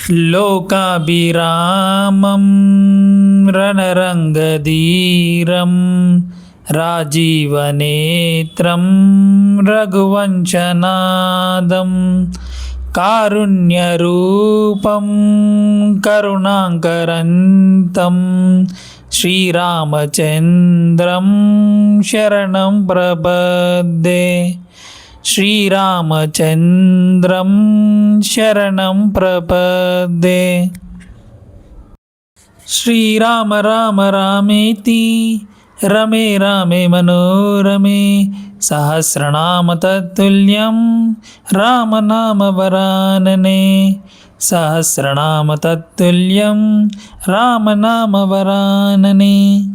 लोकाभिरामं रणरङ्गधीरं राजीवनेत्रं रघुवंशनादं कारुण्यरूपं करुणाकरन्तं श्रीरामचन्द्रं शरणं प्रपद्ये। श्रीरामचन्द्रं शरणं प्रपद्ये। श्रीराम राम रामेति रमे रामे मनोरमे सहस्रनाम तत्तुल्यं रामनाम वरानने। सहस्रनाम तत्तुल्यं रामनाम वरानने।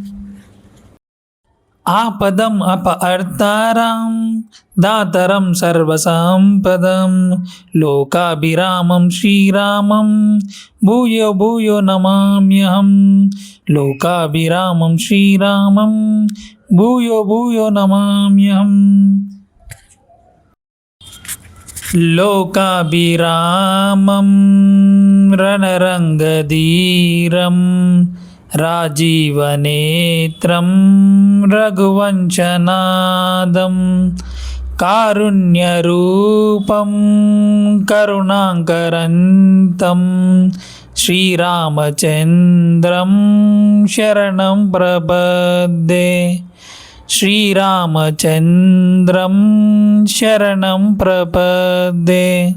आपदम् अपहर्तारं दातरं सर्वसम्पदं लोकाभिरामं श्रीरामं भूयो भूयो नमाम्यहम्। लोकाभिरामं श्रीरामं भूयो भूयो नमाम्यहम्। लोकाभिरामं रणरङ्गधीरं राजीवनेत्रं रघुवंशनादं कारुण्यरूपं करुणाकरन्तं श्रीरामचन्द्रं शरणं प्रपद्ये। श्रीरामचन्द्रं शरणं प्रपद्ये।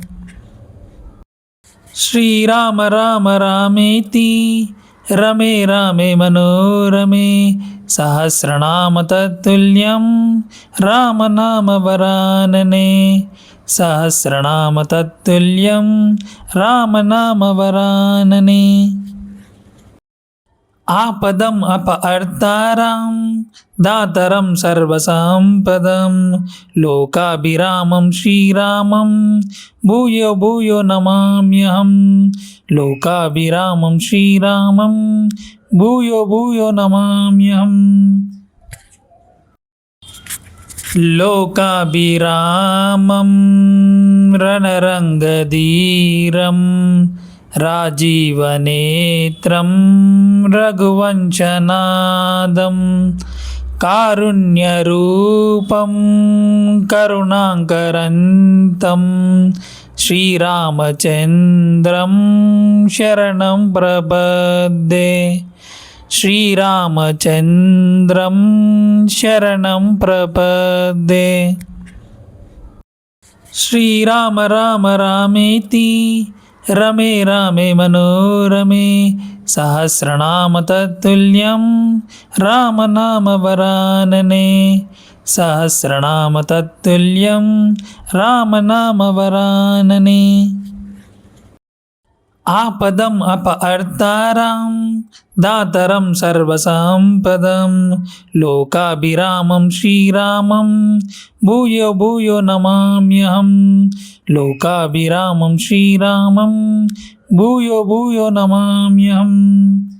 श्रीराम राम रामेति रमे रामे मनोरमे सहस्रनाम तत्तुल्यं रामनाम वरानने। सहस्रनाम तत्तुल्यं रामनाम वरानने। आपदम् अपहर्तारं दातरं सर्वसम्पदं लोकाभिरामं श्रीरामं भूयो भूयो नमाम्यहम्। लोकाभिरामं श्रीरामं भूयो भूयो नमाम्यहम्। लोकाभिरामं रणरङ्गधीरं राजीवनेत्रं रघुवंशनादं कारुण्यरूपं करुणाकरन्तं श्रीरामचन्द्रं शरणं प्रपद्ये। श्रीरामचन्द्रं शरणं प्रपद्ये। श्रीराम राम रामेति रमे रामे मनोरमे सहस्रनाम तत्तुल्यं रामनाम वरानने। सहस्रनाम तत्तुल्यं रामनाम वरानने। आपदम् अपहर्तारं दातरं सर्वसम्पदं लोकाभिरामं श्रीरामं भूयो भूयो नमाम्यहम्। लोकाभिरामं श्रीरामं भूयो भूयो नमाम्यहम्।